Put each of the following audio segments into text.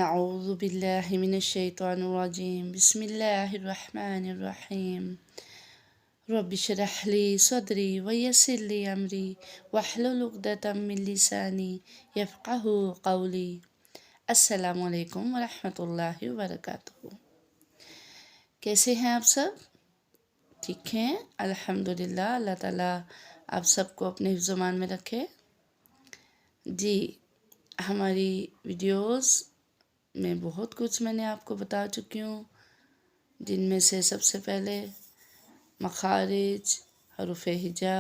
أعوذ بالله من الشيطان الرجيم بسم الله الرحمن الرحيم رب اشرح لي صدري ويسر لي أمري واحلل عقدة من لساني يفقه قولي السلام علیکم ورحمۃ اللہ وبرکاتہ۔ کیسے ہیں آپ سب؟ ٹھیک ہیں الحمدللہ۔ اللہ تعالیٰ آپ سب کو اپنے حفظ و امان میں رکھے۔ جی، ہماری ویڈیوز میں بہت کچھ میں نے آپ کو بتا چکی ہوں، جن میں سے سب سے پہلے مخارج، حروف ہجا،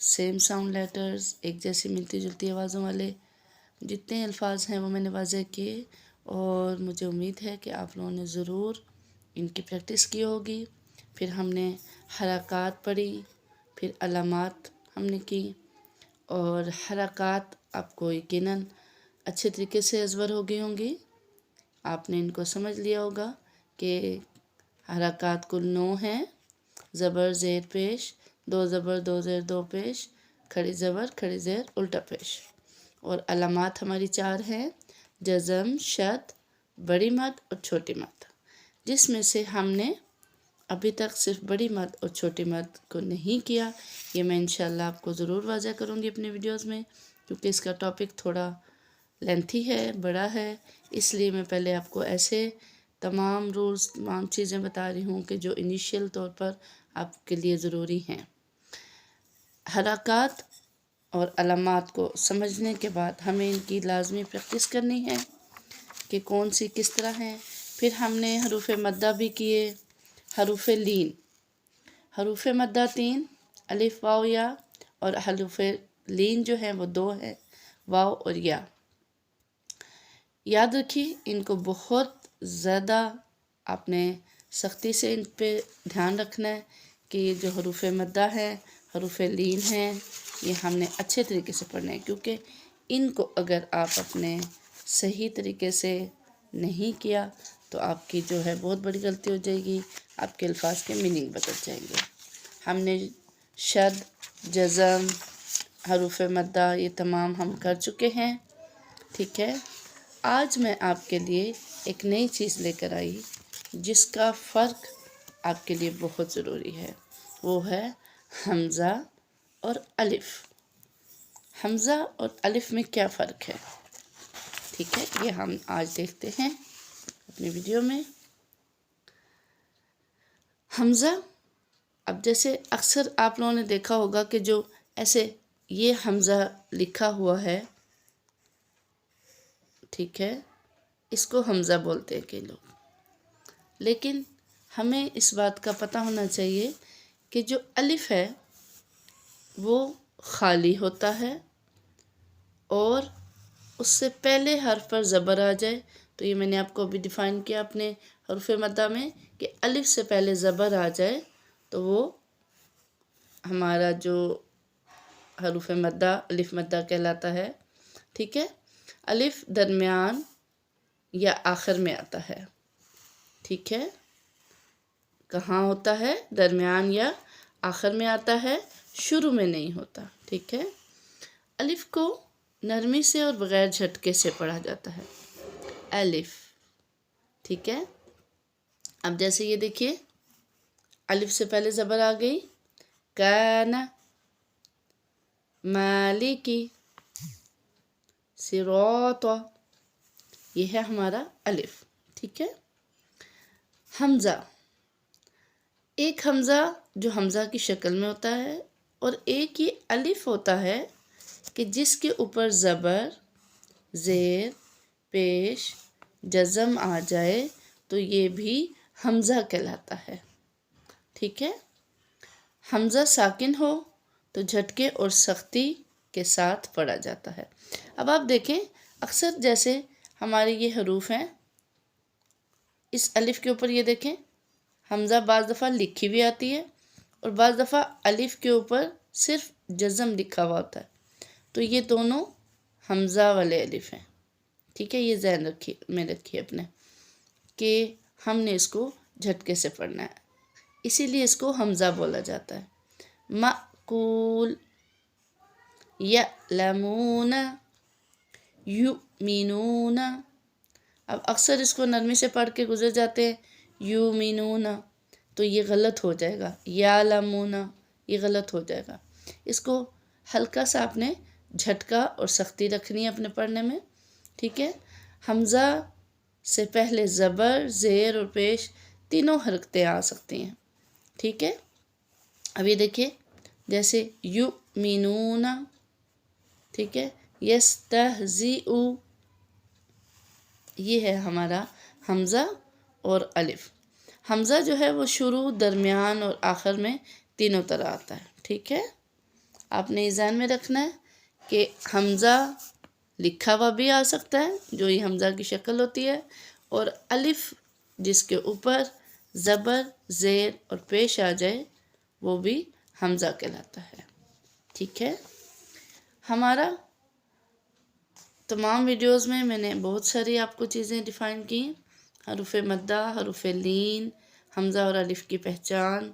سیم ساؤنڈ لیٹرز، ایک جیسی ملتی جلتی آوازوں والے جتنے الفاظ ہیں وہ میں نے واضح کیے، اور مجھے امید ہے کہ آپ لوگوں نے ضرور ان کی پریکٹس کی ہوگی۔ پھر ہم نے حرکات پڑھی، پھر علامات ہم نے کی، اور حرکات آپ کو یقیناً اچھے طریقے سے ازبر ہو گئی ہوں گی۔ آپ نے ان کو سمجھ لیا ہوگا کہ حرکات کل 9 ہیں: زبر زیر پیش، 2 زبر 2 زیر 2 پیش، کھڑی زبر کھڑی زیر الٹا پیش۔ اور علامات ہماری 4 ہیں: جزم، شد، بڑی مد اور چھوٹی مد، جس میں سے ہم نے ابھی تک صرف بڑی مد اور چھوٹی مد کو نہیں کیا۔ یہ میں انشاءاللہ آپ کو ضرور واضح کروں گی اپنی ویڈیوز میں، کیونکہ اس کا ٹاپک تھوڑا لینتھی ہے، بڑا ہے، اس لیے میں پہلے آپ کو ایسے تمام رولز، تمام چیزیں بتا رہی ہوں کہ جو انیشیل طور پر آپ کے لیے ضروری ہیں۔ حرکات اور علامات کو سمجھنے کے بعد ہمیں ان کی لازمی پریکٹس کرنی ہے کہ کون سی کس طرح ہیں۔ پھر ہم نے حروف مدہ بھی کیے، حروف لین۔ حروف مدہ 3: الف، واو، یا، اور حروف لین جو ہیں وہ 2 ہیں: واو اور یا۔ یاد رکھیے ان کو بہت زیادہ آپ نے سختی سے ان پہ دھیان رکھنا ہے کہ یہ جو حروف مدہ ہیں، حروف لین ہیں، یہ ہم نے اچھے طریقے سے پڑھنا ہے، کیونکہ ان کو اگر آپ اپنے صحیح طریقے سے نہیں کیا تو آپ کی جو ہے بہت بڑی غلطی ہو جائے گی، آپ کے الفاظ کے میننگ بدل جائیں گے۔ ہم نے شد، جزم، حروف مدہ یہ تمام ہم کر چکے ہیں، ٹھیک ہے۔ آج میں آپ کے لیے ایک نئی چیز لے کر آئی جس کا فرق آپ کے لیے بہت ضروری ہے، وہ ہے حمزہ اور الف۔ حمزہ اور الف میں کیا فرق ہے، ٹھیک ہے، یہ ہم آج دیکھتے ہیں اپنی ویڈیو میں۔ حمزہ، اب جیسے اکثر آپ لوگوں نے دیکھا ہوگا کہ جو ایسے یہ حمزہ لکھا ہوا ہے، ٹھیک ہے، اس کو حمزہ بولتے ہیں کئی لوگ، لیکن ہمیں اس بات کا پتہ ہونا چاہیے کہ جو الف ہے وہ خالی ہوتا ہے، اور اس سے پہلے حرف پر زبر آ جائے تو یہ میں نے آپ کو ابھی ڈیفائن کیا اپنے حروف مدہ میں کہ الف سے پہلے زبر آ جائے تو وہ ہمارا جو حروف مدہ الف مدہ کہلاتا ہے، ٹھیک ہے۔ الف درمیان یا آخر میں آتا ہے، ٹھیک ہے، کہاں ہوتا ہے؟ درمیان یا آخر میں آتا ہے، شروع میں نہیں ہوتا، ٹھیک ہے۔ الف کو نرمی سے اور بغیر جھٹکے سے پڑھا جاتا ہے، الف، ٹھیک ہے۔ اب جیسے یہ دیکھیے، الف سے پہلے زبر آ گئی، کان، مالکی، صراط، یہ ہے ہمارا الف، ٹھیک ہے۔ حمزہ، ایک حمزہ جو حمزہ کی شکل میں ہوتا ہے، اور ایک یہ الف ہوتا ہے کہ جس کے اوپر زبر، زیر، پیش، جزم آ جائے تو یہ بھی حمزہ کہلاتا ہے، ٹھیک ہے۔ حمزہ ساکن ہو تو جھٹکے اور سختی کے ساتھ پڑھا جاتا ہے۔ اب آپ دیکھیں، اکثر جیسے ہمارے یہ حروف ہیں، اس الف کے اوپر یہ دیکھیں، حمزہ بعض دفعہ لکھی بھی آتی ہے اور بعض دفعہ الف کے اوپر صرف جزم لکھا ہوا ہوتا ہے، تو یہ دونوں حمزہ والے الف ہیں، ٹھیک ہے۔ یہ ذہن میں رکھیے اپنے کہ ہم نے اس کو جھٹکے سے پڑھنا ہے، اسی لیے اس کو حمزہ بولا جاتا ہے۔ مأکول، یعلمون، یؤمنون، अब अक्सर इसको नरमी से पढ़ के गुजर जाते हैं, युमिनूना, तो ये गलत हो जाएगा, यालमूना, ये गलत हो जाएगा। इसको हल्का सा आपने झटका और सख्ती रखनी है अपने पढ़ने में, ठीक है। हमज़ा से पहले ज़बर, ज़ेर और पेश तीनों हरकतें आ सकती हैं, ठीक है। अभी देखिए, जैसे युमिनूना, ठीक है, यस्तहज़िउ, ये है हमारा हमज़ा और अलिफ। हमज़ा जो है वो शुरू, दरमियान और आखिर में तीनों तरह आता है, ठीक है। आपने इस ध्यान में रखना है कि हमज़ा लिखा हुआ भी आ सकता है, जो ये हमज़ा की शक्ल होती है, और अलिफ जिसके ऊपर ज़बर, ज़ेर और पेश आ जाए वो भी हमज़ा कहलाता है, ठीक है। हमारा तमाम वीडियोस में मैंने बहुत सारी आपको चीज़ें डिफ़ाइन की, हरूफ मद्दा, हरूफ लीन, हमज़ा और अलिफ की पहचान,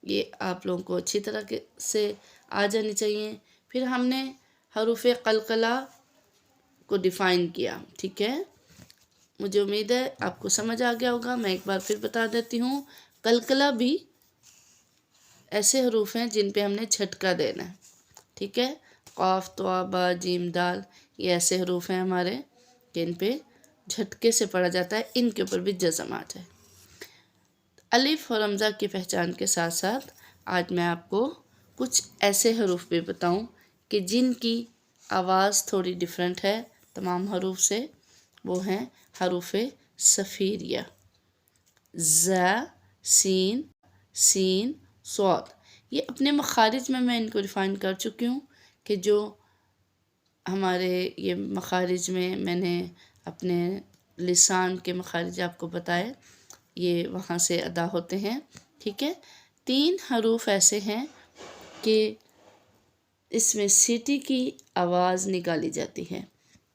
ये आप लोगों को अच्छी तरह से आ जानी चाहिए। फिर हमने हरूफ क़लक़ला को डिफ़ाइन किया, ठीक है। मुझे उम्मीद है आपको समझ आ गया होगा। मैं एक बार फिर बता देती हूँ, क़लक़ला भी ऐसे हरूफ हैं जिन पे हमने झटका देना है, ठीक है। क़ाफ़, तौ, बा, जीम, दाल, ये ऐसे हरूफ हैं हमारे जिन पे झटके से पढ़ा जाता है, इनके ऊपर भी जज़म आ जाए। अलिफ और हमज़ा की पहचान के साथ साथ आज मैं आपको कुछ ऐसे हरूफ भी बताऊं कि जिनकी आवाज़ थोड़ी डिफरेंट है तमाम हरूफ से। वो हैं हरूफ सफ़ीरिया, ज़, सीन, सीन, सौद। ये अपने मखारिज में मैं इनको डिफ़ाइन कर चुकी हूँ कि जो हमारे ये मखारिज में मैंने अपने लिसान के मखारिज आपको बताए, ये वहाँ से अदा होते हैं, ठीक है। 3 हरूफ ऐसे हैं कि इसमें सीटी की आवाज़ निकाली जाती है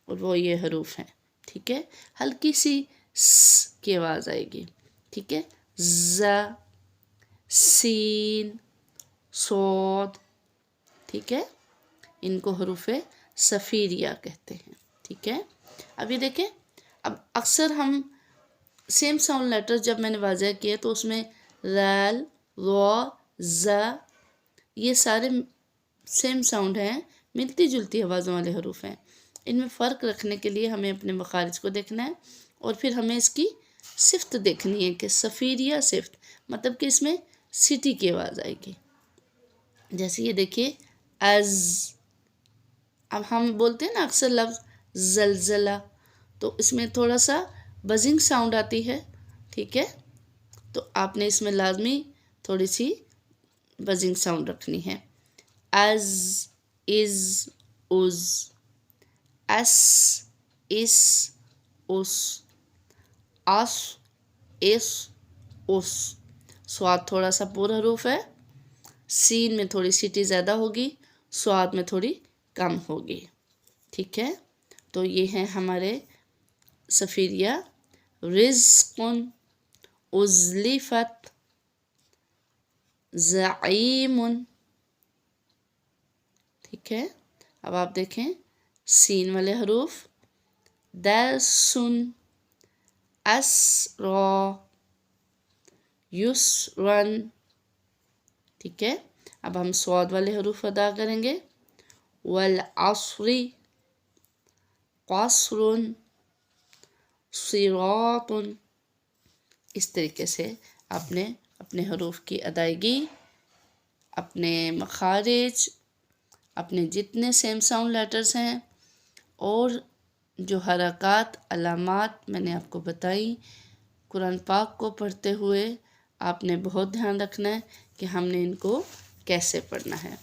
और वो ये हरूफ हैं, ठीक है। हल्की सी स की आवाज़ आएगी, ठीक है। ज़, सीन, सौद, ठीक है। इनको हरूफ सफ़ीरिया कहते हैं, ठीक है। अब ये देखें, अब अक्सर हम सेम साउंड लेटर्स जब मैंने वाज़ह किए तो उसमें रैल, व, ज़, ये सारे सेम साउंड हैं, मिलती जुलती आवाज़ों वाले हरूफ हैं। इनमें फ़र्क रखने के लिए हमें अपने मखारिज को देखना है और फिर हमें इसकी सिफ्त देखनी है कि सफ़ीरिया सिफ्त मतलब कि इसमें सीटी की आवाज़ आएगी। जैसे ये देखिए, अज़, अब हम बोलते हैं ना अक्सर लफ्ज़ ज़लज़ला, तो इसमें थोड़ा सा बजिंग साउंड आती है, ठीक है। तो आपने इसमें लाजमी थोड़ी सी बजिंग साउंड रखनी है। अज़, इज़, उज़, अस, इस, उस, अस, इस, उस। स्वाद थोड़ा सा पूरा हरूफ है, सीन में थोड़ी सीटी ज़्यादा होगी, स्वाद में थोड़ी कम होगी, ठीक है। तो ये हैं हमारे सफ़ीरिया। रिज़्क़ुन, उज़लिफ़त, ज़ईमुन, ठीक है। अब आप देखें सीन वाले हरूफ, दर्सुन, अस्रा, युसरन, ठीक है। अब हम स्वाद वाले हरूफ अदा करेंगे, वल अस्री, क़स्रुन, सिरातुन। इस तरीके से आपने अपने हरूफ की अदायगी, अपने मखारिज, अपने जितने सेम साउंड लेटर्स हैं और जो हरकत अलामात मैंने आपको बताई, कुरान पाक को पढ़ते हुए आपने बहुत ध्यान रखना है कि हमने इनको कैसे पढ़ना है।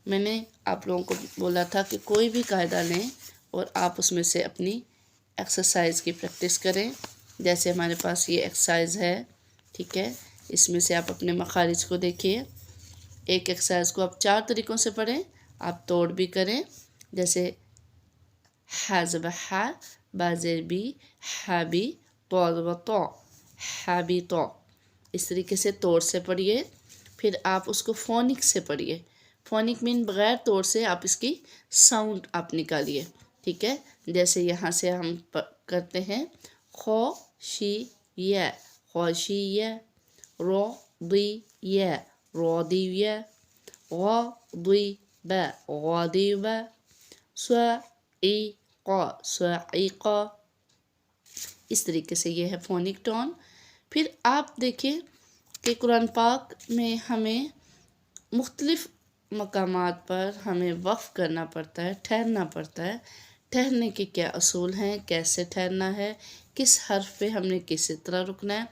मैंने आप लोगों को बोला था कि कोई भी कायदा लें और आप उसमें से अपनी एक्सरसाइज की प्रैक्टिस करें। जैसे हमारे पास ये एक्सरसाइज है, ठीक है, इसमें से आप अपने मखारिज को देखिए। एक एक्सरसाइज को आप 4 तरीक़ों से पढ़ें, आप तोड़ भी करें। जैसे हा ज़बर हा, बा ज़ेर बी, हा बी, तो ज़बर तो, हा बी तो। इस तरीके से तोड़ से पढ़िए। फिर आप उसको फ़ोनिक से पढ़िए। फ़ोनिक मीन बग़ैर तोड़ से आप इसकी साउंड आप निकालिए, ठीक है। जैसे यहाँ से हम करते हैं خاشية خاشية راضية راضية غاضبة غاضبة صاعقة صاعقة. इस तरीके से ये है फोनिक टोन। फिर आप देखें कि कुरान पाक में हमें मुख्तलिफ़ मकामात पर हमें वक़्फ़ करना पड़ता है, ठहरना पड़ता है। ठहरने के क्या असूल हैं, कैसे ठहरना है, किस हर्फ पे हमने किस तरह रुकना है।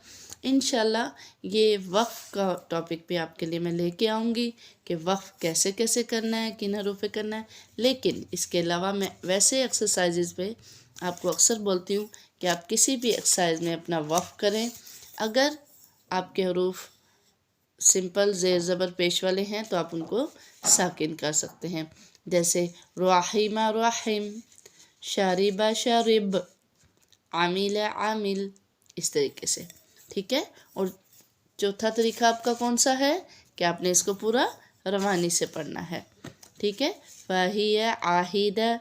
इंशाल्लाह ये वक़्फ़ का टॉपिक भी आपके लिए मैं लेके आऊँगी कि वक़्फ़ कैसे कैसे करना है, किन हरूफ पे करना है। लेकिन इसके अलावा मैं वैसे एक्सरसाइजेज़ पे आपको अक्सर बोलती हूँ कि आप किसी भी एक्सरसाइज में अपना वक़्फ़ करें। अगर आपके हरूफ सिंपल ज़ेर ज़बर पेश वाले हैं तो आप उनको साकिन कर सकते हैं, जैसे राहिमा राहिम, शारिबा शारिब, आमिला आमिल, इस तरीके से। ठीक है। और चौथा तरीका आपका कौन सा है कि आपने इसको पूरा रवानी से पढ़ना है। ठीक है। फ़हिया आहिदा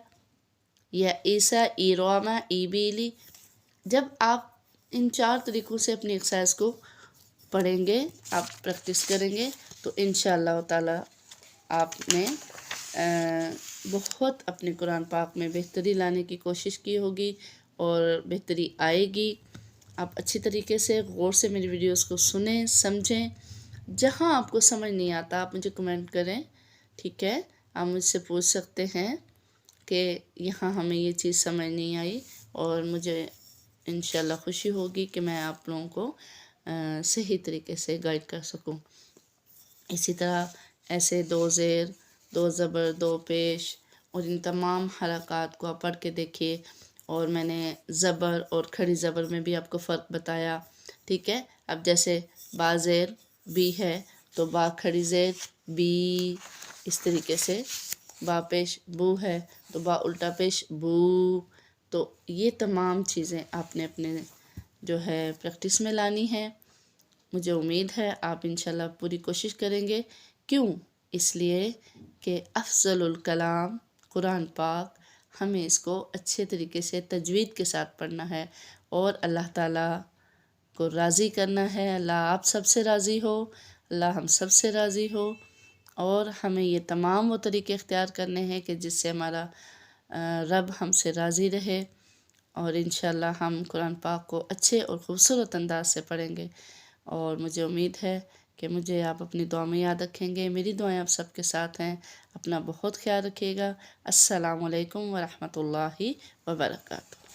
या ईसा इरामा ईबीली। जब आप इन 4 तरीक़ों से अपनी एक्सरसाइज को पढ़ेंगे, आप प्रैक्टिस करेंगे तो इंशाअल्लाह ताला आपने बहुत अपने कुरान पाक में बेहतरी लाने की कोशिश की होगी और बेहतरी आएगी। आप अच्छी तरीके से गौर से मेरी वीडियोस को सुनें, समझें। जहाँ आपको समझ नहीं आता आप मुझे कमेंट करें। ठीक है। आप मुझसे पूछ सकते हैं कि यहाँ हमें ये चीज़ समझ नहीं आई, और मुझे इंशाल्लाह खुशी होगी कि मैं आप लोगों को सही तरीके से गाइड कर सकूं। इसी तरह ऐसे 2 ज़ेर, 2 ज़बर, 2 पेश और इन तमाम हरक़ात को आप पढ़ के देखिए। और मैंने ज़बर और खड़ी ज़बर में भी आपको फ़र्क बताया। ठीक है। अब जैसे बा ज़ेर बी है तो बा खड़ी ज़ेर बी, इस तरीके से। बा पेश बू है तो बा उल्टा पेश बू। तो ये तमाम चीज़ें आपने अपने जो है प्रैक्टिस में लानी है। मुझे उम्मीद है आप इंशाल्लाह पूरी कोशिश करेंगे। क्यों? इसलिए कि अफ़ज़लुल कलाम कुरान पाक, हमें इसको अच्छे तरीके से तजवीद के साथ पढ़ना है और अल्लाह ताला को राज़ी करना है। अल्लाह आप सबसे राज़ी हो, अल्लाह हम सब से राज़ी हो। और हमें ये तमाम वो तरीके इख्तियार करने हैं कि जिससे हमारा रब हमसे राज़ी रहे। और इंशाल्लाह हम कुरान पाक को अच्छे और ख़ूबसूरत अंदाज से पढ़ेंगे। और मुझे उम्मीद है कि मुझे आप अपनी दुआ में याद रखेंगे। मेरी दुआएं आप सबके साथ हैं। अपना बहुत ख्याल रखिएगा। अस्सलामु अलैकुम व रहमतुल्लाहि व बरकातुहू।